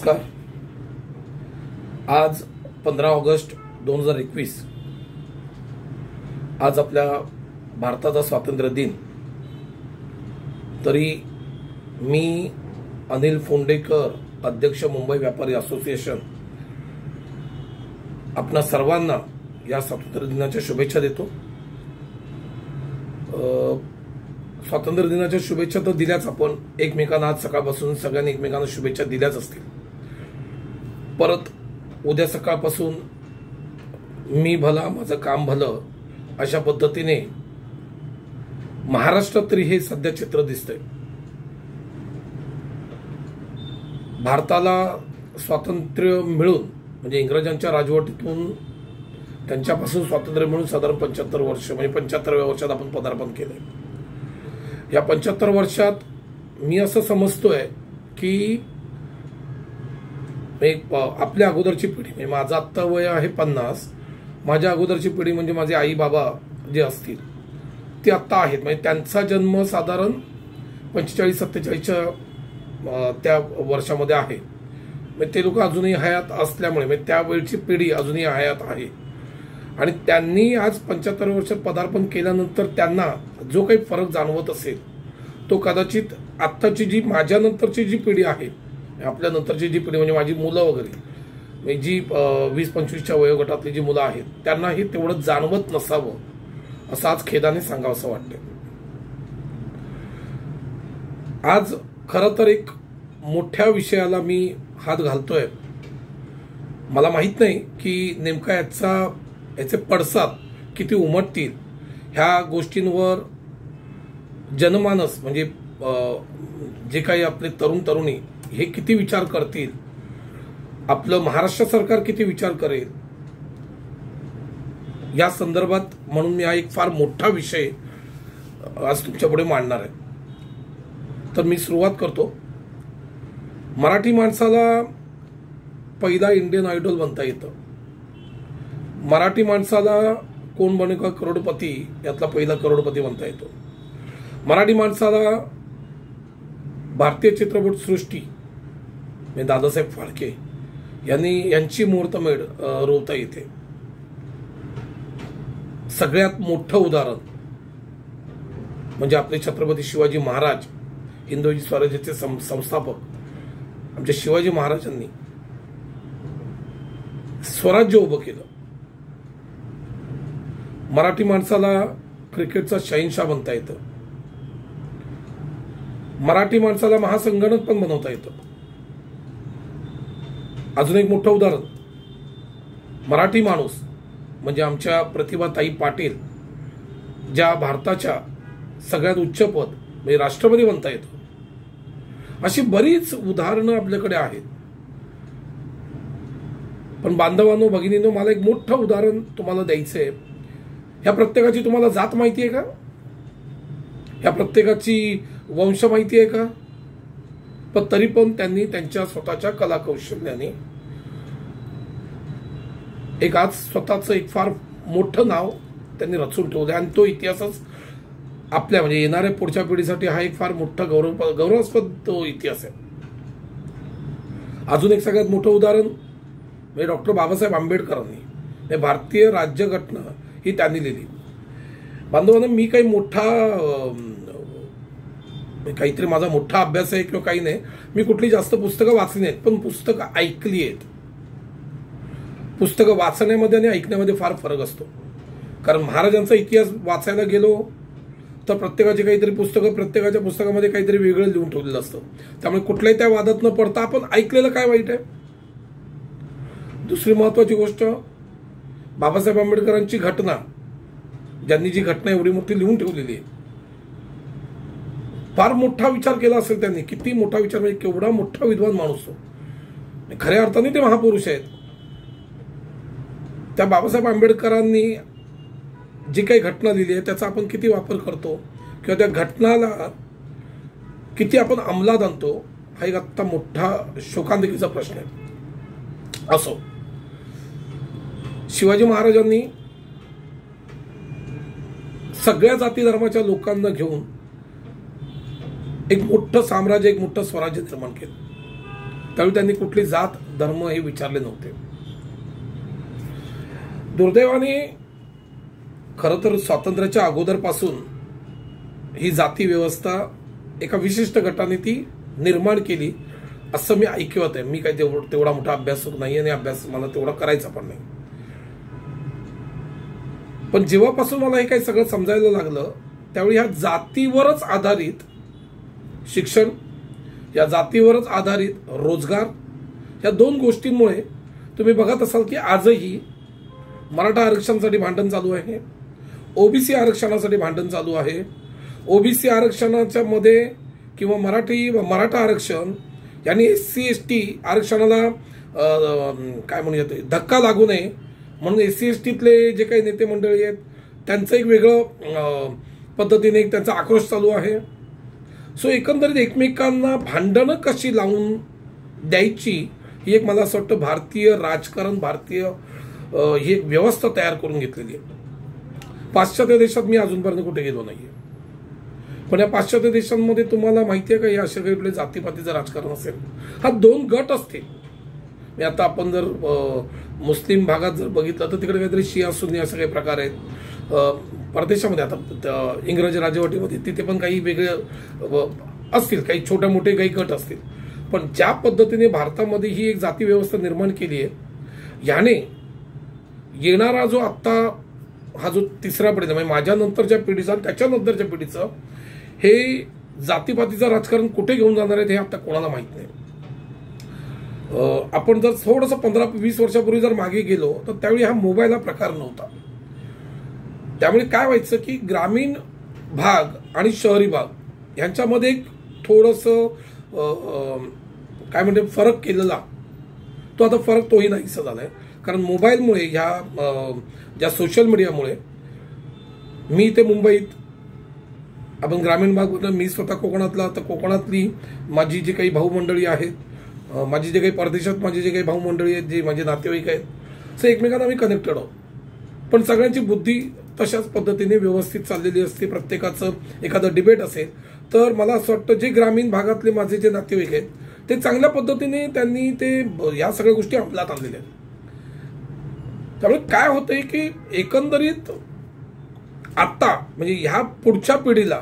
नमस्कार। आज 15 ऑगस्ट 2021 आज आपल्या भारताचा स्वातंत्र्य दिन। तरी मी अनिल फोंडेकर, अध्यक्ष मुंबई व्यापारी असोसिएशन, आपणा सर्वांना या स्वातंत्र्य दिनाच्या शुभेच्छा देतो। स्वातंत्र्य दिनाच्या शुभेच्छा तर दिल्याच आपण एकमेकांना, आज सकाळपासून सगळ्यांनी एकमेकांना शुभेच्छा दिल्याच असतील। परत उद्या सकाळपासून मी भला माझं काम भलं अशा पद्धतीने महाराष्ट्रात तरी हे सध्या चित्र दिसतंय। भारताला स्वातंत्र्य मिळून म्हणजे इंग्रजांच्या राजवटीतून त्यांच्यापासून स्वातंत्र्य मिळून साधारण 75 वर्ष म्हणजे 75व्या वर्षात आपण पदार्पण केलंय। या 75 वर्षात मी असं समजतोय की आपल्या अगोदरची पिढी म्हणजे माझं आत्ता वय आहे 50, माझ्या अगोदरची पिढी म्हणजे माझे आई बाबा जे असतील ते आत्ता आहेत, म्हणजे त्यांचा जन्म साधारण 45-47च्या त्या वर्षामध्ये आहे। म्हणजे ते लोक अजूनही हयात असल्यामुळे म्हणजे त्यावेळची पिढी अजूनही हयात आहे आणि त्यांनी आज 75 वर्षात पदार्पण केल्यानंतर त्यांना जो काही फरक जाणवत असेल तो कदाचित आत्ताची जी माझ्या नंतरची जी पिढी आहे, आपल्या नंतरची जी पिढी म्हणजे माझी मुलं वगैरे जी 20-25च्या वयोगटातली जी मुलं आहेत त्यांनाही तेवढं जाणवत नसावं असं आज खेदाने सांगावंसं वाटतं। आज खरं तर एक मोठ्या विषयाला मी हात घालतोय। मला माहित नाही की नेमका याचे पडसाद किती उमटतील, ह्या गोष्टींवर जनमानस म्हणजे जे काही आपले तरुण तरुणी हे किती विचार करतील, आपलं महाराष्ट्र सरकार किती विचार करेल या संदर्भात म्हणून मी हा एक फार मोठा विषय आज तुमच्यापुढे मांडणार आहे। तर मी सुरुवात करतो। मराठी माणसाला पहिला इंडियन आयडॉल बनता येतं। मराठी माणसाला कोण बनेगा करोडपती यातला पहिला करोडपती बनता येतो। मराठी माणसाला भारतीय चित्रपट सृष्टी म्हणजे दादासाहेब फाळके यांची मुहूर्तमेढ रोवता येते। सगळ्यात मोठं उदाहरण म्हणजे आपले छत्रपती शिवाजी महाराज, हिंदवी स्वराज्याचे संस्थापक आमचे शिवाजी महाराजांनी स्वराज्य उभं केलं। मराठी माणसाला क्रिकेटचा शहंशाह बनता येतं। मराठी माणसाला महासंगणक पण बनवता येतं। अजून एक मोठं उदाहरण, मराठी माणूस म्हणजे आमच्या प्रतिभाताई पाटील ज्या भारताच्या सगळ्यात उच्च पद म्हणजे राष्ट्रपती बनता येतं। अशी बरीच उदाहरणं आपल्याकडे आहेत। पण बांधवांनो, भगिनींनो, मला एक मोठं उदाहरण तुम्हाला द्यायचंय। ह्या प्रत्येकाची तुम्हाला जात माहिती आहे का? ह्या प्रत्येकाची वंश माहिती आहे का? पण तरी पण त्यांनी त्यांच्या स्वतःच्या कला कौशल्याने एक आज स्वतःचं एक फार मोठं नाव त्यांनी रचून ठेवलं आणि तो इतिहासच आपल्या म्हणजे येणाऱ्या पुढच्या पिढीसाठी हा एक फार मोठा गौरवास्पद तो इतिहास आहे। अजून एक सगळ्यात मोठं उदाहरण म्हणजे डॉक्टर बाबासाहेब आंबेडकरांनी भारतीय राज्यघटना ही त्यांनी लिहिली। बांधवांना, मी काही काहीतरी माझा मोठा अभ्यास आहे किंवा काही नाही, मी कुठली जास्त पुस्तकं वाचली नाहीत, पण पुस्तकं ऐकली आहेत। पुस्तकं वाचण्यामध्ये आणि ऐकण्यामध्ये फार फरक असतो, कारण महाराजांचा इतिहास वाचायला गेलो तर प्रत्येकाची काहीतरी पुस्तकं, प्रत्येकाच्या पुस्तकामध्ये काहीतरी वेगळं लिहून ठेवलेलं असतं। त्यामुळे कुठल्याही त्या वादात न पडता आपण ऐकलेलं काय वाईट आहे। दुसरी महत्वाची गोष्ट, बाबासाहेब आंबेडकरांची घटना, ज्यांनी जी घटना एवढी मोठी लिहून ठेवलेली आहे, फार मोठा विचार केला असेल त्यांनी। किती मोठा विचार म्हणजे केवढा मोठा विद्वान माणूस हो, खऱ्या अर्थाने ते महापुरुष आहेत। त्या बाबासाहेब आंबेडकरांनी जी काही घटना लिहिली आहे त्याचा आपण किती वापर करतो किंवा त्या घटनाला किती आपण अंमलात आणतो हा एक आत्ता मोठा शोकांतिकेचा प्रश्न आहे। असो, शिवाजी महाराजांनी सगळ्या जाती धर्माच्या लोकांना घेऊन एक मोठं साम्राज्य, एक मोठं स्वराज्य निर्माण केलं। त्यावेळी त्यांनी कुठली जात धर्म हे विचारले नव्हते. दुर्दैवाने खरं तर स्वातंत्र्याच्या अगोदरपासून ही जाती व्यवस्था एका विशिष्ट गटाने ती निर्माण केली असं मी ऐकवत आहे. मी काही तेवढा मोठा अभ्यासक नाही आणि अभ्यास मला तेवढा करायचा पण नाही. पण जेव्हापासून मला हे काही सगळं समजायला लागलं त्यावेळी ह्या जातीवरच आधारित शिक्षण, या जातीवरच आधारित रोजगार, या दोन गोष्टींमुळे तुम्ही बघत असाल की आजही मराठा आरक्षणासाठी भांडण चालू आहे, ओबीसी आरक्षणासाठी भांडण चालू आहे. ओबीसी आरक्षणाच्या मध्ये किंवा मराठा आरक्षण यांनी SC ST आरक्षणाला काय म्हणूयात धक्का लागू नये म्हणून SC STतले जे काही नेते मंडळी आहेत त्यांचं एक वेगळं पद्धतीने त्यांचा आक्रोश चालू आहे. सो एकंदरीत एकमेकांना भांडणं कशी लावून द्यायची ही एक मला असं वाटतं भारतीय राजकारण, भारतीय ही एक व्यवस्था तयार करून घेतलेली आहे. पाश्चात्य देशात मी अजूनपर्यंत कुठे गेलो नाहीये, पण या पाश्चात्य देशांमध्ये तुम्हाला माहिती आहे का हे अशा काही जातीपातीचं राजकारण असेल, हा दोन गट असतील. आता आपण जर मुस्लिम भागात जर बघितलं तर तिकडे काहीतरी शिया सुन्नी असे काही प्रकार आहेत. परदेशामध्ये आता इंग्रजी राजवटीमध्ये तिथे पण काही वेगळे असतील, काही छोटे मोठे काही गट असतील. पण ज्या पद्धतीने भारतामध्ये ही एक जाती व्यवस्था निर्माण केली आहे, याने येणारा जो आत्ता हा जो तिसरा पिढीचा म्हणजे माझ्या नंतरच्या पिढीचा आणि त्याच्यानंतरच्या पिढीचं हे जातीपातीचं राजकारण कुठे घेऊन जाणार आहे हे आता कोणाला माहित नाही. आपण जर थोडंसं 15-20 वर्षापूर्वी जर मागे गेलो तर त्यावेळी हा मोबाईल हा प्रकार नव्हता. त्यामुळे काय व्हायचं की ग्रामीण भाग आणि शहरी भाग यांच्यामध्ये एक थोडंसं काय म्हणते फरक केलेला तो आता फरक तोही नाहीसा झालाय. कारण मोबाईलमुळे ह्या ज्या सोशल मीडियामुळे मी इथे मुंबईत, आपण ग्रामीण भाग, मी स्वतः कोकणातला, तर कोकणातली माझी जी काही भाऊ मंडळी आहेत, माझी जे काही परदेशात माझे जे काही भाऊ मंडळी आहेत, जे माझे नातेवाईक आहेत, ते एकमेकांना आम्ही कनेक्टेड आहोत. पण सगळ्यांची बुद्धी तशाच पद्धतीने व्यवस्थित चाललेली असते. प्रत्येकाचं एखादं डिबेट असेल तर मला असं वाटतं जे ग्रामीण भागातले माझे जे नातेवाईक आहेत ते चांगल्या पद्धतीने त्यांनी ते या सगळ्या गोष्टी अंमलात आणलेल्या आहेत. त्यामुळे काय होतंय की एकंदरीत आता म्हणजे ह्या पुढच्या पिढीला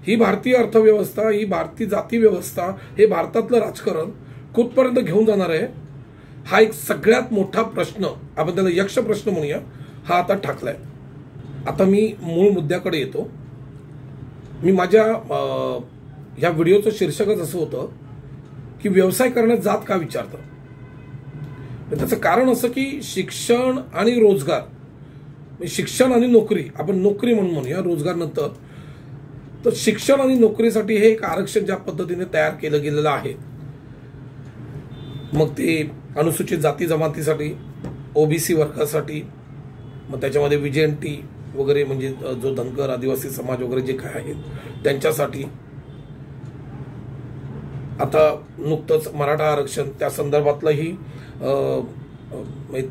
ही भारतीय अर्थव्यवस्था, ही भारतीय जाती व्यवस्था, हे भारतातलं राजकारण कुठपर्यंत घेऊन जाणार आहे हा एक सगळ्यात मोठा प्रश्न, आपण त्याला यक्ष प्रश्न म्हणूया, हा आता ठाकलाय. आता मी मूळ मुद्द्याकडे येतो. मी माझ्या ह्या व्हिडिओचं शीर्षकच असं होतं की व्यवसाय करण्यात जात का विचारतं. त्याचं कारण असं की शिक्षण आणि रोजगार, शिक्षण आणि नोकरी, आपण नोकरी म्हणूया रोजगार नंतर, तर शिक्षण आणि नोकरीसाठी हे एक आरक्षण ज्या पद्धतीने तयार केलं गेलेलं आहे, मग ते अनुसूचित जाती जमातीसाठी, ओबीसी वर्गासाठी, मग त्याच्यामध्ये विजेएनटी वगैरे म्हणजे जो धनगर आदिवासी समाज वगैरे जे काय आहेत त्यांच्यासाठी, आता नुकतंच मराठा आरक्षण त्या संदर्भातलंही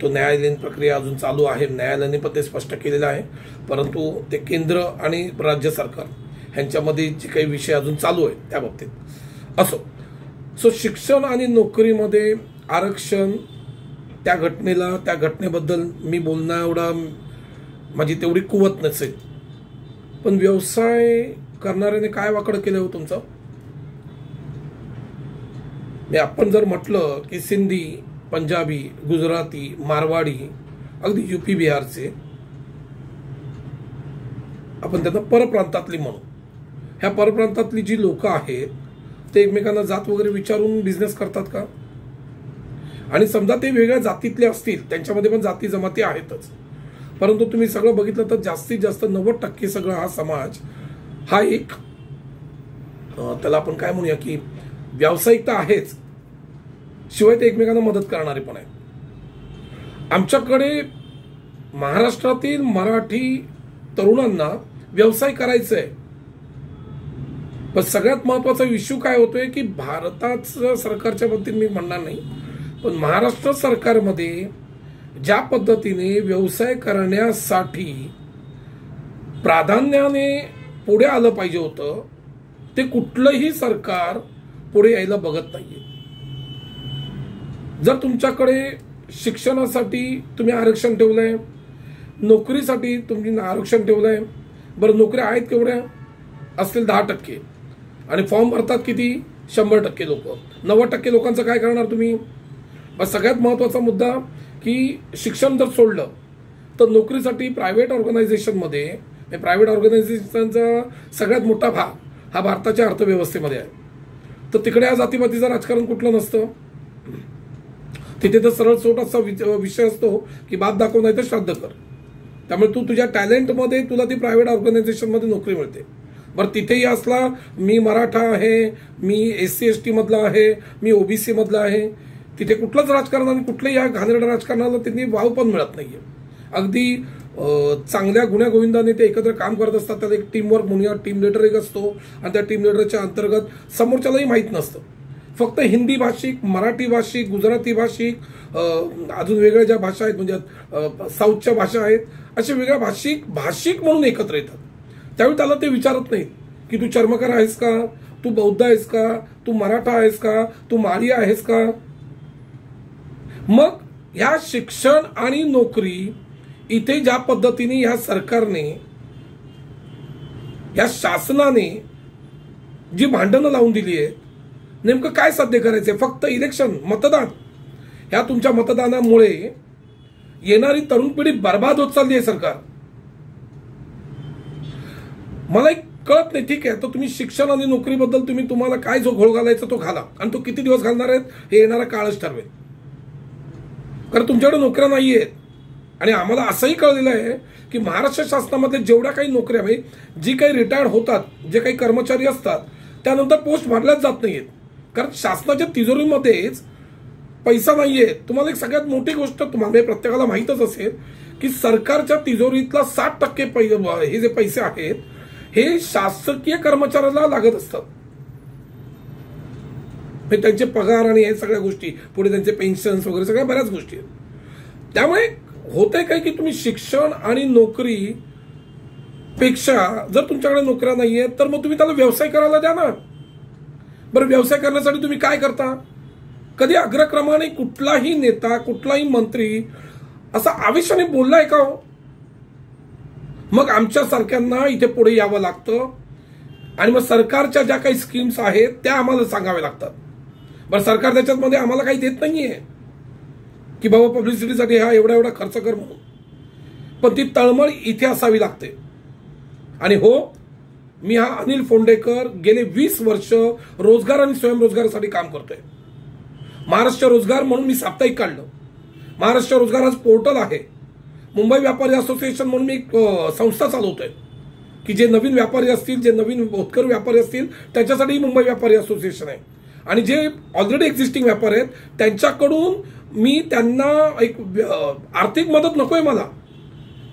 तो न्यायालयीन प्रक्रिया अजून चालू आहे. न्यायालयाने पण ते स्पष्ट केलेलं आहे, परंतु ते केंद्र आणि राज्य सरकार ह्यांच्यामध्ये जे काही विषय अजून चालू आहे त्या बाबतीत असो. सो शिक्षण आणि नोकरीमध्ये आरक्षण, त्या घटनेला, त्या घटनेबद्दल मी बोलणं एवढा माझी तेवढी कुवत नसेल. पण व्यवसाय करणाऱ्याने काय वाकडं केलं हो तुमचं. आपण जर म्हटलं की सिंधी, पंजाबी, गुजराती, मारवाडी, अगदी UP बिहारचे, आपण त्यांना परप्रांतातली म्हणू, ह्या परप्रांतातली जी लोक आहेत ते एकमेकांना जात वगैरे विचारून बिझनेस करतात का. आणि समजा ते वेगळ्या जातीतले असतील, त्यांच्यामध्ये पण जाती जमाती आहेतच, परंतु तुम्ही सगळं बघितलं तर जास्तीत जास्त 90% सगळा हा समाज हा एक त्याला आपण काय म्हणूया की व्यावसायिकता आहेच, शिवाय ते एकमेकांना मदत करणारे पण आहेत. आमच्याकडे महाराष्ट्रातील मराठी तरुणांना व्यवसाय करायचा आहे, पण सगळ्यात महत्वाचा इश्यू काय होतोय की भारताचं सरकारच्या बाबतीत मी म्हणणार नाही, पण महाराष्ट्र सरकारमध्ये ज्या पद्धतीने व्यवसाय करण्यासाठी प्राधान्याने पुढे आलं पाहिजे होतं ते कुठलंही सरकार पुढे यायला बघत नाहीये. जर तुमच्याकडे शिक्षणासाठी तुम्ही आरक्षण ठेवलंय, नोकरीसाठी तुम्ही आरक्षण ठेवलंय, बरं नोकऱ्या आहेत केवढ्या असतील 10%, आणि फॉर्म भरतात किती 100% लोक, 90% लोकांचं काय करणार तुम्ही? बस सगळ्यात महत्वाचा मुद्दा की शिक्षण जर सोडलं तर नोकरीसाठी प्रायव्हेट ऑर्गनायझेशनमध्ये, प्रायव्हेट ऑर्गनायझेशनचा सगळ्यात मोठा भाग हा भारताच्या अर्थव्यवस्थेमध्ये आहे. तर तिकडे या जातीपातीचं राजकारण कुठलं नसतं. तिथे तर सरळ सोट असा विषय असतो की बाप दाखव नाही तर श्राद्ध कर. त्यामुळे तू तुझ्या टॅलेंटमध्ये तुला ती प्रायव्हेट ऑर्गनायझेशनमध्ये नोकरी मिळते. बरं तिथेही असला मी मराठा आहे, मी SC ST मधला आहे, मी OBC मधला आहे, तिथे कुठलंच राजकारण आणि कुठल्याही या घाणेरड्या राजकारणाला त्यांनी वाव पण मिळत नाहीये. अगदी चांगल्या गुण्या गोविंदाने ते एकत्र काम करत असतात. त्याला एक टीमवर्क म्हणूया, टीम लीडर एक असतो आणि त्या टीम लीडरच्या अंतर्गत समोरच्यालाही माहीत नसतं. फक्त हिंदी भाषिक, मराठी भाषिक, गुजराती भाषिक, अजून वेगळ्या ज्या भाषा आहेत म्हणजे साऊथच्या भाषा आहेत, असे वेगळ्या भाषिक म्हणून एकत्र येतात. त्यावेळी त्याला ते विचारत नाहीत की तू चर्मकार आहेस का, तू बौद्ध आहेस का, तू मराठा आहेस का, तू माळी आहेस का. मग ह्या शिक्षण आणि नोकरी इथे ज्या पद्धतीने ह्या सरकारने, ह्या शासनाने जी भांडणं लावून दिली आहेत, नेमकं काय साध्य करायचंय? फक्त इलेक्शन, मतदान. ह्या तुमच्या मतदानामुळे येणारी तरुण पिढी बर्बाद होत चालली आहे सरकार. मला एक कळत नाही. ठीक आहे, तर तुम्ही शिक्षण आणि नोकरीबद्दल तुम्हाला काय जो घोळ घालायचा तो घाला, आणि तो किती दिवस घालणार आहेत हे येणारा काळच ठरवेल. कारण तुमच्याकडे नोकऱ्या नाही आहेत. आणि आम्हाला असंही कळलेलं आहे की महाराष्ट्र शासनामध्ये जेवढ्या काही नोकऱ्या, जी काही रिटायर्ड होतात, जे काही कर्मचारी असतात, त्यानंतर पोस्ट भरल्याच जात नाहीयेत. कारण शासनाच्या तिजोरीमध्येच पैसा नाहीये. तुम्हाला एक सगळ्यात मोठी गोष्ट तुम्हाला प्रत्येकाला माहीतच असेल की सरकारच्या तिजोरीतला 60% हे जे पैसे आहेत हे शासकीय कर्मचाऱ्याला लागत असतात. त्यांचे पगार आणि हे सगळ्या गोष्टी, पुढे त्यांचे पेन्शन्स वगैरे सगळ्या बऱ्याच गोष्टी आहेत. त्यामुळे होतंय काय की तुम्ही शिक्षण आणि नोकरी पेक्षा जर तुमच्याकडे नोकऱ्या नाहीये तर मग तुम्ही त्याला व्यवसाय करायला द्या ना. बरं व्यवसाय करण्यासाठी तुम्ही काय करता? कधी अग्रक्रमाने कुठलाही नेता, कुठलाही मंत्री असा आवेशाने बोललाय का हो? मग आमच्या सारख्यांना इथे पुढे यावं लागतं आणि मग सरकारच्या ज्या काही स्कीम्स आहेत त्या आम्हाला सांगाव्या लागतात. बरं सरकार त्याच्यामध्ये आम्हाला काही देत नाहीये की बाबा पब्लिसिटीसाठी हा एवढा खर्च कर म्हणून, पण ती तळमळ इथे असावी लागते. आणि हो, मी हा अनिल फोंडेकर गेले 20 वर्ष रोजगार आणि स्वयंरोजगारासाठी काम करतोय. महाराष्ट्र रोजगार म्हणून मी साप्ताहिक काढलं. महाराष्ट्र रोजगार आज पोर्टल आहे. मुंबई व्यापारी असोसिएशन म्हणून मी एक संस्था चालवतोय की जे नवीन व्यापारी असतील, जे नवीन होतकर व्यापारी असतील त्यांच्यासाठी मुंबई व्यापारी असोसिएशन आहे. आणि जे ऑलरेडी एक्झिस्टिंग व्यापारी आहेत त्यांच्याकडून मी त्यांना एक आर्थिक मदत नकोय मला,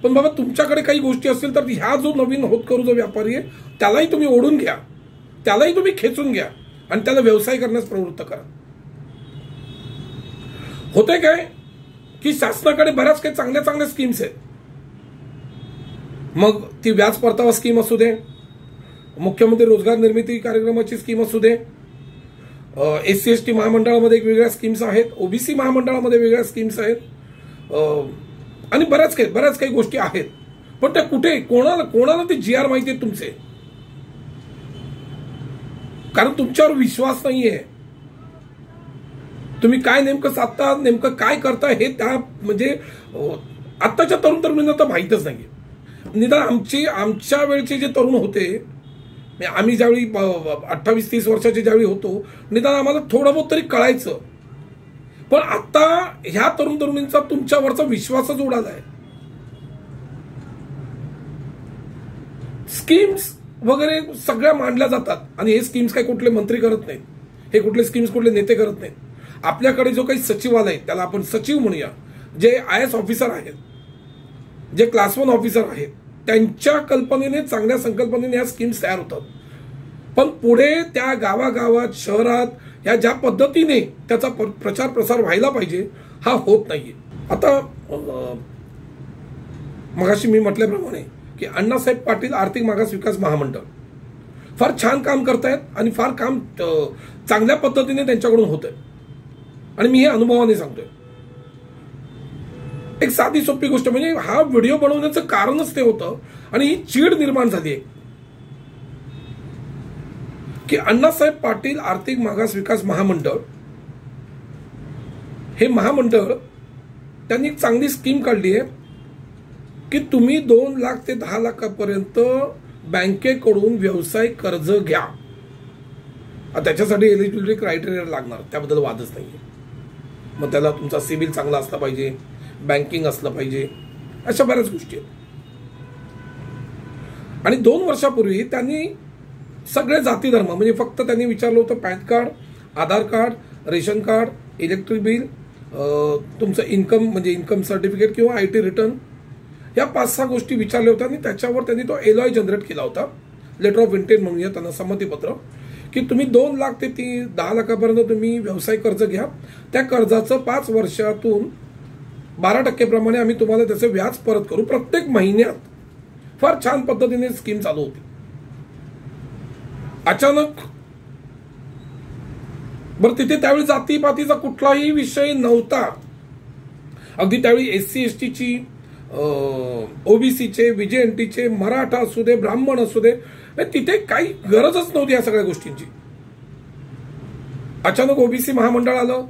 पण बाबा तुमच्याकडे काही गोष्टी असतील तर ह्या जो नवीन होतकरू जो व्यापारी आहे त्यालाही तुम्ही ओढून घ्या, त्यालाही तुम्ही खेचून घ्या आणि त्याला व्यवसाय करण्यास प्रवृत्त करा. होतंय काय की शासनाकडे बऱ्याच काही चांगल्या स्कीम्स आहेत. मग ती व्याज परतावा स्कीम असू दे, मुख्यमंत्री रोजगार निर्मिती कार्यक्रमाची स्कीम असू दे, SC ST महामंडळामध्ये वेगळ्या स्कीम्स आहेत, OBC महामंडळामध्ये वेगळ्या स्कीम्स आहेत, आणि बऱ्याच काही गोष्टी आहेत. पण त्या कुठे, कोणाला ते GR माहिती आहेत तुमचे? कारण तुमच्यावर विश्वास नाहीये. तुम्ही काय नेमकं साधता, नेमकं काय करता हे त्या म्हणजे आत्ताच्या तरुणांना तर माहीतच नाहीये. निदान आमच्या वेळचे जे तरुण होते, आम्ही ज्यावेळी 28-30 वर्षाचे ज्यावेळी होतो, निदान आम्हाला थोडं बहुत तरी कळायचं. पण आता ह्या तरुणींचा तुमच्यावरचा विश्वासच उडालाय. स्कीम्स वगैरे सगळ्या मांडल्या जातात आणि हे स्कीम्स काही कुठले मंत्री करत नाहीत, हे कुठले स्कीम्स कुठले नेते करत नाहीत. आपल्याकडे जो काही सचिवालय, त्याला आपण सचिव म्हणूया, जे IAS ऑफिसर आहेत, जे क्लास 1 ऑफिसर आहेत, त्यांच्या कल्पनेने, चांगल्या संकल्पनेने या स्कीम्स तयार होतात. पण पुढे त्या गावागावात, शहरात या ज्या पद्धतीने त्याचा प्रचार प्रसार व्हायला पाहिजे हा होत नाहीये. आता मगाशी मी म्हटल्याप्रमाणे की अण्णासाहेब पाटील आर्थिक मागास विकास महामंडळ फार छान काम करतायत आणि फार काम चांगल्या पद्धतीने त्यांच्याकडून होत आहे. आणि मी हे अनुभवाने सांगतोय. एक साधी सोपी गोष्ट म्हणजे हा व्हिडिओ बनवण्याचं कारणच ते होतं आणि ही चीड निर्माण झाली आहे की अण्णासाहेब पाटील आर्थिक मागास विकास महामंडळ हे महामंडळ त्यांनी एक चांगली स्कीम काढली आहे की तुम्ही 2 लाख ते 10 लाखापर्यंत बँकेकडून व्यवसाय कर्ज घ्या. त्याच्यासाठी एलिजिबिलिटी क्रायटेरिया लागणार, त्याबद्दल वादच नाहीये. मग त्याला तुमचा सिबिल चांगला असला पाहिजे, बँकिंग असलं पाहिजे, अशा बऱ्याच गोष्टी आहेत. आणि 2 वर्षापूर्वी त्यांनी सगळे जाती धर्म म्हणजे फक्त त्यांनी विचारलं होतं PAN card, Aadhaar card, ration card, electric bill, तुमचं इन्कम म्हणजे इन्कम सर्टिफिकेट किंवा IT रिटर्न, या 5-6 गोष्टी विचारल्या होत्या आणि त्याच्यावर त्यांनी तो एलॉय जनरेट केला होता. लेटर ऑफ इंटेंट म्हणूया त्यांना, संमतीपत्र, की तुम्ही 2 लाख ते 10 लाखापर्यंत तुम्ही व्यवसाय कर्ज घ्या. त्या कर्जाचं 5 वर्षातून 12% प्रमाणे आम्ही तुम्हाला त्याचं व्याज परत करू प्रत्येक महिन्यात. फार छान पद्धतीने स्कीम चालू होती. अचानक बरं तिथे त्यावेळी जातीपातीचा कुठलाही विषय नव्हता. अगदी त्यावेळी SC STची, OBCचे, VJNTचे, मराठा असू दे, ब्राह्मण असू दे, तिथे काही गरजच नव्हती या सगळ्या गोष्टींची. अचानक OBC महामंडळ आलं.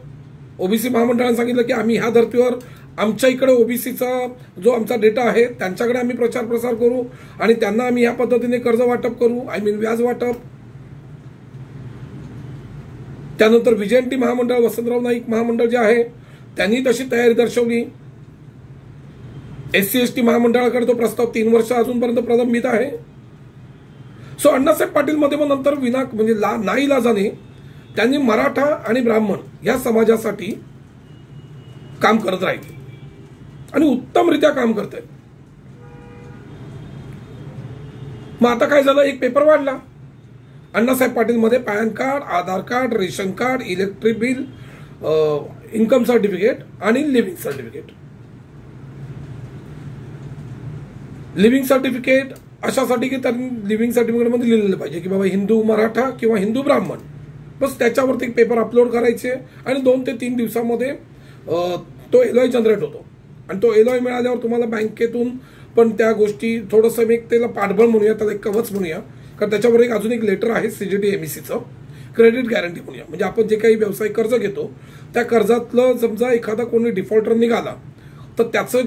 OBC महामंडळाने सांगितलं की आम्ही ह्या धर्तीवर आमच्या इकडे OBCचा जो आमचा डेटा आहे त्यांच्याकडे आम्ही प्रचार प्रसार करू आणि त्यांना आम्ही ह्या पद्धतीने कर्ज वाटप करू, व्याज वाटप. त्यानंतर VJNT महामंडळ, वसंतराव नाईक महामंडळ जे आहे त्यांनी तशी तयारी दर्शवली. SC ST महामंडळाकडे तो प्रस्ताव 3 वर्ष अजूनपर्यंत प्रलंबित आहे. सो अण्णासाहेब पाटील मध्ये मग नंतर म्हणजे नाईलाजाने त्यांनी मराठा आणि ब्राह्मण या समाजासाठी काम करत राहिले आणि उत्तमरित्या काम करत आहेत. मग आता काय झालं, एक पेपर वाढला अण्णासाहेब पाटील मध्ये pan card, Aadhaar card, ration card, electric bill, income certificate आणि लिव्हिंग सर्टिफिकेट. लिव्हिंग सर्टिफिकेट अशासाठी की त्यांनी लिव्हिंग सर्टिफिकेट मध्ये लिहिलेलं पाहिजे की बाबा हिंदू मराठा किंवा हिंदू ब्राह्मण, बस त्याच्यावरती एक पेपर अपलोड करायचे आणि 2 ते 3 दिवसामध्ये तो एलॉय जनरेट होतो. आणि तो एलॉय मिळाल्यावर तुम्हाला बँकेतून पण त्या गोष्टी थोडंसं मी त्याला पाठबळ म्हणूया, त्याला एक कवच म्हणूया, कारण त्याच्यावर एक अजून एक लेटर आहे CGT MECचं, क्रेडिट गॅरंटी म्हणूया. म्हणजे आपण जे काही व्यवसाय कर्ज घेतो त्या कर्जातलं समजा एखादा कोणी डिफॉल्टर निघाला तर त्याचं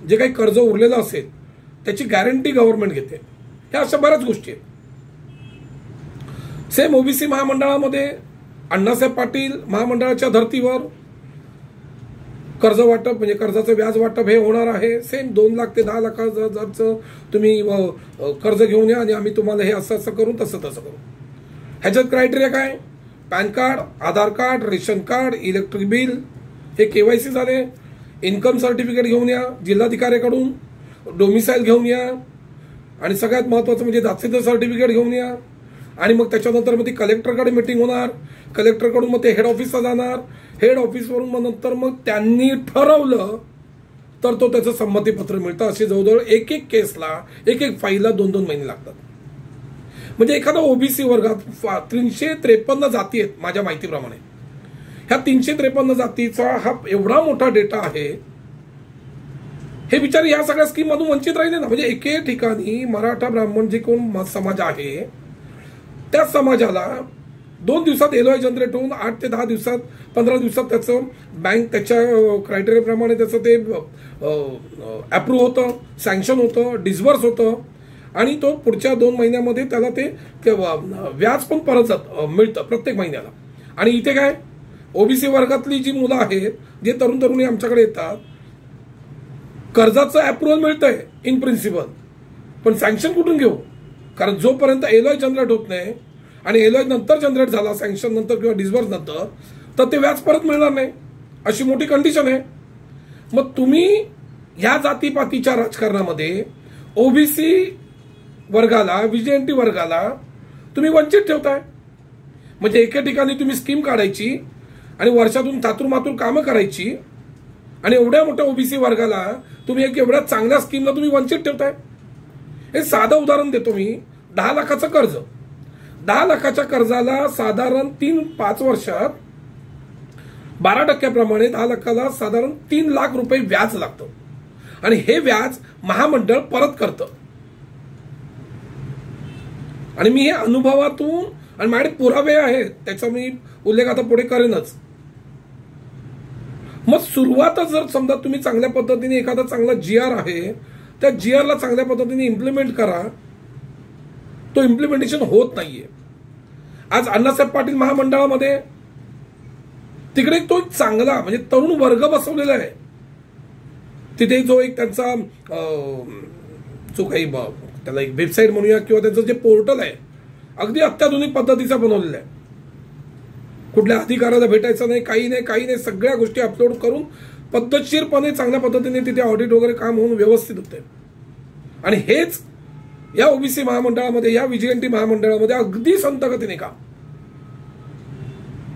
जे काही कर्ज उरलेलं असेल त्याची गॅरंटी गव्हर्नमेंट घेते. ह्या अशा बऱ्याच गोष्टी आहेत. सेम OBC महामंडळामध्ये अण्णासाहेब पाटील महामंडळाच्या धर्तीवर कर्ज वाटप म्हणजे कर्जाचं व्याज वाटप हे होणार आहे. सेम 2 लाख ते 10 लाखाचं तुम्ही कर्ज घेऊन या आणि आम्ही तुम्हाला हे असं असं करू, तसं तसं करू. ह्याच्यात क्रायटेरिया काय, pan card, Aadhaar card, ration card, electric bill हे KYC झाले. इन्कम सर्टिफिकेट घेऊन या जिल्हाधिकाऱ्याकडून, डोमिसाईल घेऊन या आणि सगळ्यात महत्वाचं म्हणजे जातीचं सर्टिफिकेट घेऊन या. आणि मग त्याच्यानंतर मग ती कलेक्टरकडे मीटिंग होणार, कलेक्टरकडून मग ते हेड ऑफिसला जाणार, हेड ऑफिसवरून मग नंतर मग त्यांनी ठरवलं तर तो त्याचं संमतीपत्र मिळतं. असे जवळजवळ एक केसला, एक फाईलला 2-2 महिने लागतात. म्हणजे एखादा OBC वर्गात 353 जाती आहेत माझ्या माहितीप्रमाणे. ह्या 353 जातीचा हा एवढा मोठा डेटा आहे. हे बिचारे या सगळ्या स्कीम मधून वंचित राहिले ना. म्हणजे एके ठिकाणी मराठा ब्राह्मण जे कोण समाज आहे त्या समाजाला 2 दिवसात एलॉय जनरेट होऊन 8 ते 10 दिवसात 15 दिवसात त्याचं बँक त्याच्या क्रायटेरियाप्रमाणे त्याचं ते अप्रूव्ह होतं, सँक्शन होतं, डिस्बर्स होतं आणि तो पुढच्या 2 महिन्यामध्ये त्याला ते व्याज पण परत मिळतं प्रत्येक महिन्याला. आणि इथे काय OBC वर्गातली जी मुलं आहेत, जे तरुण तरुणी आमच्याकडे येतात, कर्जाचं अप्रुव्हल मिळतंय इन प्रिन्सिपल, पण सँक्शन कुठून घेऊ? कारण जोपर्यंत एलॉय जनरेट होत नाही आणि एलॉय नंतर जनरेट झाला सँक्शन नंतर किंवा डिस्बर्स नंतर तर ते व्याज परत मिळणार नाही, अशी मोठी कंडिशन आहे. मग तुम्ही ह्या जातीपातीच्या राजकारणामध्ये OBC वर्गाला, VJNT वर्गाला तुम्ही वंचित ठेवताय. म्हणजे एके ठिकाणी तुम्ही स्कीम काढायची आणि वर्षातून तातूरमातूर कामं करायची आणि एवढ्या मोठ्या OBC वर्गाला तुम्ही एक एवढ्या चांगल्या स्कीमला तुम्ही वंचित ठेवताय. हे साधं उदाहरण देतो मी. 10 लाखाचं कर्ज, 10 लाखाच्या कर्जाला साधारण 3-5 वर्षात 12% 10 लाखाला साधारण 3 लाख रुपये व्याज लागतं आणि हे व्याज महामंडळ परत करतं. आणि मी हे अनुभवातून आणि माझे पुरावे आहेत त्याचा मी उल्लेख आता पुढे करेनच. मग सुरुवातच जर समजा तुम्ही चांगल्या पद्धतीने एखादा चांगला GR आहे त्या GRला चांगल्या पद्धतीने इम्प्लिमेंट करा, तो इम्प्लिमेंटेशन होत नाहीये. आज अण्णासाहेब पाटील महामंडळामध्ये तिकडे तो एक चांगला म्हणजे तरुण वर्ग बसवलेला आहे. तिथे जो एक त्यांचा जो काही त्याला एक वेबसाईट म्हणूया किंवा त्यांचं जे पोर्टल आहे अगदी अत्याधुनिक पद्धतीचा बनवलेला आहे. कुठल्या अधिकाऱ्याला भेटायचं नाही, काही नाही, सगळ्या गोष्टी अपलोड करून पद्धतशीरपणे चांगल्या पद्धतीने तिथे ऑडिट वगैरे काम होऊन व्यवस्थित होते. आणि हेच या ओबीसी महामंडळामध्ये, या व्हिजिलंटी महामंडळामध्ये अगदी संत गतीने काम.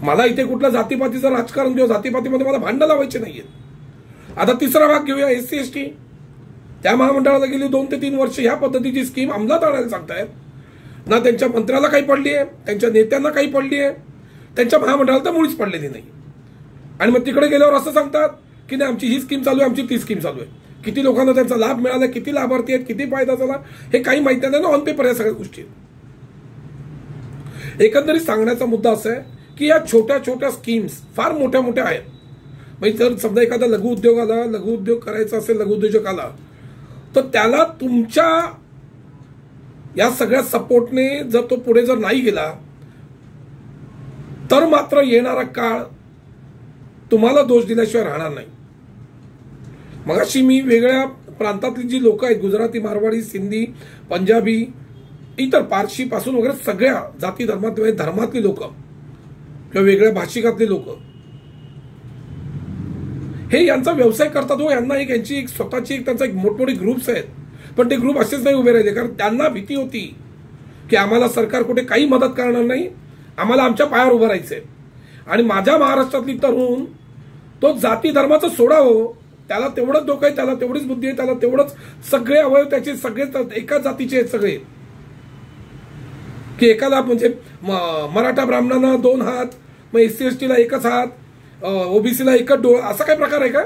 मला इथे कुठलं जातीपातीचं राजकारण किंवा जातीपातीमध्ये मला भांडण लावायचे नाहीये. आता तिसरा भाग घेऊया, SC ST. त्या महामंडळाला गेली 2 ते 3 वर्ष ह्या पद्धतीची स्कीम अंमलात आणायला सांगतायत. ना त्यांच्या मंत्र्याला काही पडली आहे, त्यांच्या नेत्यांना काही पडली आहे, त्यांच्या महामंडळाला तर मुळीच पडलेली नाही. आणि मग तिकडे गेल्यावर असं सांगतात की नाही आमची ही स्कीम चालू आहे, आमची ती स्कीम चालू आहे. किती लोकांना त्यांचा लाभ मिळाला, किती लाभार्थी आहेत, किती फायदा झाला हे काही माहिती नाही ना. ऑन पेपर या सगळ्या गोष्टी. एकंदरीत सांगण्याचा मुद्दा असा आहे की या छोट्या छोट्या स्कीम्स फार मोठ्या मोठ्या आहेत. म्हणजे जर समजा एखादा लघु उद्योग करायचा असेल, लघुउद्योजकाला, तर त्याला तुमच्या या सगळ्या सपोर्टने जर तो पुढे जर नाही गेला तर मात्र येणारा काळ तुम्हाला दोष दिल्याशिवाय राहणार नाही. मगाशी मी वेगळ्या प्रांतातली जी लोक आहेत, गुजराती, मारवाडी, सिंधी, पंजाबी, इतर पारशी पासून वगैरे सगळ्या जाती धर्मातली लोक किंवा वेगळ्या भाषिकातली लोक हे यांचा व्यवसाय करतात. यांना यांची एक स्वतःची त्यांचा एक मोठमोठे ग्रुप्स आहेत. पण ते ग्रुप असेच नाही उभे राहिले, कारण त्यांना भीती होती की आम्हाला सरकार कुठे काही मदत करणार नाही, आम्हाला आमच्या पायावर उभं राहायचंय. आणि माझ्या महाराष्ट्रातली तरुण तो जाती धर्माचं सोडावं, त्याला तेवढंच डोकं आहे, त्याला तेवढीच बुद्धी आहे, त्याला तेवढंच सगळे अवयव त्याचे सगळे एकाच जातीचे आहेत सगळे. की एकाला म्हणजे मराठा ब्राह्मणांना 2 हात, मग SC ST ला 1च हात, ओबीसीला 1च डोळा, असा काही प्रकार आहे का?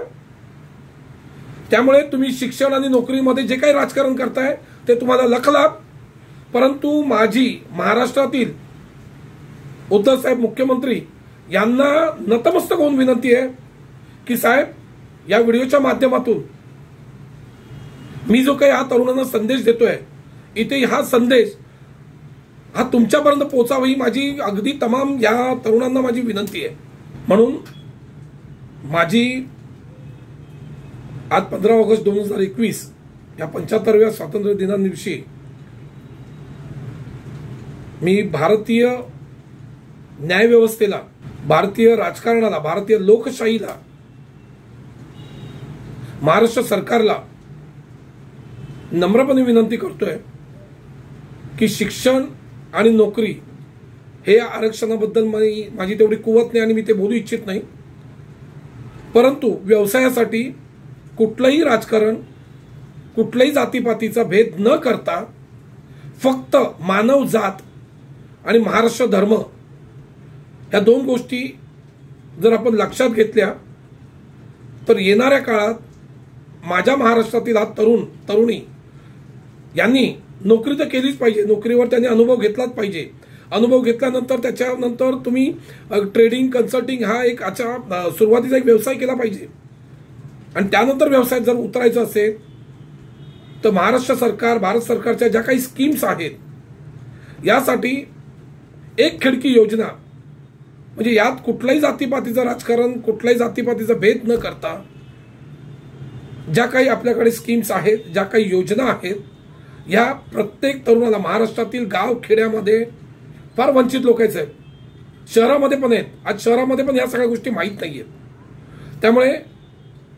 त्यामुळे तुम्ही शिक्षण आणि नोकरीमध्ये जे काही राजकारण करताय ते तुम्हाला लखलाभ. परंतु माझी महाराष्ट्रातील उद्धव साहेब मुख्यमंत्री यांना नतमस्तक होऊन विनंती आहे की साहेब या व्हिडिओच्या माध्यमातून मी जो काही हा तरुणांना संदेश देतोय, इथे हा संदेश हा तुमच्यापर्यंत पोहोचावा ही माझी अगदी तमाम या तरुणांना माझी विनंती आहे. म्हणून माझी आज 15 ऑगस्ट 2021 या 75व्या स्वातंत्र्य दिनादिवशी मी भारतीय न्यायव्यवस्थेला, भारतीय राजकारणाला, भारतीय लोकशाहीला, महाराष्ट्र सरकारला नम्रपणे विनंती करतोय की शिक्षण आणि नोकरी हे आरक्षणाबद्दल माझी तेवढी कुवत नाही आणि मी ते बोलू इच्छित नाही. परंतु व्यवसायासाठी कुठलंही राजकारण, कुठल्याही जातीपातीचा भेद न करता फक्त मानव जात आणि महाराष्ट्र धर्म या 2 गोष्टी जर आपण लक्षात घेतल्या तर येणाऱ्या काळात माझ्या महाराष्ट्रातील हा तरुणी यांनी नोकरी तर केलीच पाहिजे. नोकरीवर त्यांनी अनुभव घेतलाच पाहिजे. अनुभव घेतल्यानंतर त्याच्यानंतर तुम्ही ट्रेडिंग, कन्सल्टिंग हा एक सुरुवातीचा एक व्यवसाय केला पाहिजे. आणि त्यानंतर व्यवसायात जर उतरायचं असेल तर महाराष्ट्र सरकार, भारत सरकारच्या ज्या काही स्कीम्स आहेत यासाठी एक खिडकी योजना, म्हणजे यात कुठल्याही जातीपातीचं राजकारण, कुठल्याही जातीपातीचा भेद न करता ज्या काही आपल्याकडे स्कीम्स आहेत, ज्या काही योजना आहेत, या प्रत्येक तरुणाला महाराष्ट्रातील गाव खेड्यामध्ये फार वंचित लोक आहेत, शहरामध्ये पण आहेत. आज शहरामध्ये पण या सगळ्या गोष्टी माहीत नाहीयेत. त्यामुळे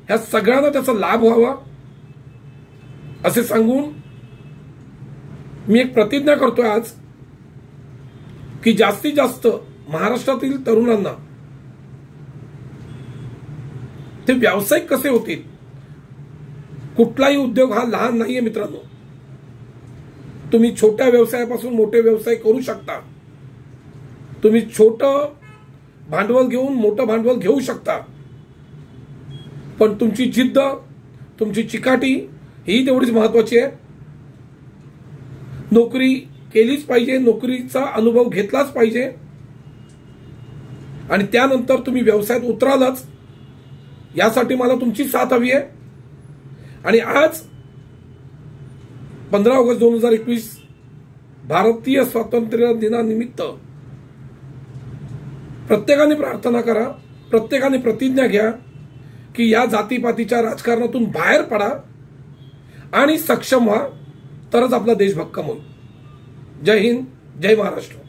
ह्या सगळ्यांना त्याचा लाभ व्हावा असे सांगून मी एक प्रतिज्ञा करतोय आज की जास्तीत जास्त महाराष्ट्रातील तरुणांना ते व्यावसायिक कसे होतील. कुठलाही उद्योग हा लहान नाहीये मित्रांनो. तुम्ही छोट्या व्यवसायापासून मोठे व्यवसाय करू शकता. तुम्ही छोटं भांडवल घेऊन मोठं भांडवल घेऊ शकता, पण तुमची जिद्द, तुमची चिकाटी ही तेवढीच महत्वाची आहे. नोकरी केलीच पाहिजे, नोकरीचा अनुभव घेतलाच पाहिजे आणि त्यानंतर तुम्ही व्यवसायात उतरालच. यासाठी मला तुमची साथ हवी आहे. आणि आज 15 ऑगस्ट 2021 भारतीय स्वातंत्र्य दिनानिमित्त प्रत्येकाने प्रार्थना करा, प्रत्येकाने प्रतिज्ञा घ्या की या जातीपातीच्या राजकारणातून बाहेर पडा आणि सक्षम व्हा, तरच आपला देश भक्कम होईल. जय हिंद, जय महाराष्ट्र.